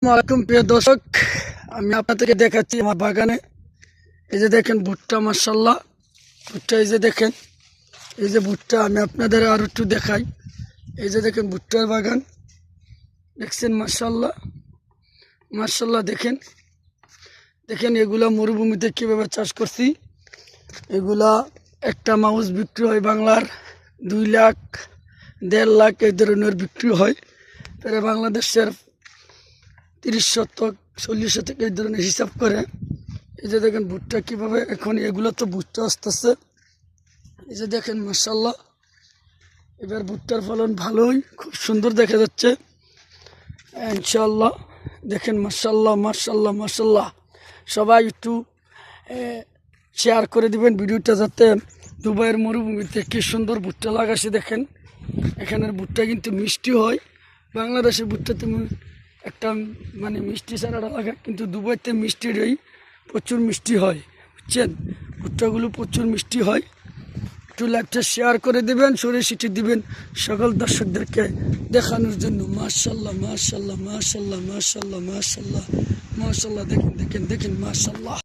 আসসালামাইকুম প্রিয় দর্শক, আমি আপনাদেরকে দেখাচ্ছি আমার বাগানে। এই যে দেখেন ভুট্টা, মাশাআল্লাহ ভুট্টা। এই যে দেখেন, এই যে ভুট্টা, আমি আপনাদের আর একটু দেখাই। এই যে দেখেন ভুট্টার বাগান দেখছেন, মাশাআল্লাহ মাশাআল্লাহ। দেখেন দেখেন এগুলা মরুভূমিতে কীভাবে চাষ করছি। এগুলা একটা মাউস বিক্রি হয় বাংলার 2 লাখ 1.5 লাখ এই ধরনের বিক্রি হয়। তারা বাংলাদেশের 30 শতক 40 শতক এই ধরনের হিসাব করে। এই যে দেখেন ভুট্টা কীভাবে, এখন এগুলো তো ভুট্টা আসতেছে। এই যে দেখেন মাশাআল্লাহ, এবার ভুট্টার ফলন ভালোই, খুব সুন্দর দেখা যাচ্ছে ইনশাআল্লাহ। দেখেন মাশাআল্লাহ মাশাআল্লাহ মাশাআল্লাহ। সবাই একটু শেয়ার করে দিবেন ভিডিওটা, যাতে দুবাইয়ের মরুভূমিতে কী সুন্দর ভুট্টা লাগাছে। দেখেন এখানের ভুট্টা কিন্তু মিষ্টি হয়। বাংলাদেশের ভুট্টা তুমি একটা মানে মিষ্টি ছাড়াটা লাগে, কিন্তু দুবাইতে মিষ্টিটাই প্রচুর মিষ্টি হয়, বুঝছেন। ভুট্টাগুলো প্রচুর মিষ্টি হয়। একটু লাইভটা শেয়ার করে দেবেন, সরে সিটি দিবেন সকল দর্শকদেরকে দেখানোর জন্য। মাশাআল্লাহ মাশাআল্লাহ মাশাআল্লাহ মাশাআল্লাহ মাশাআল্লাহ মাশাআল্লাহ। দেখেন দেখেন দেখেন মাশাআল্লাহ।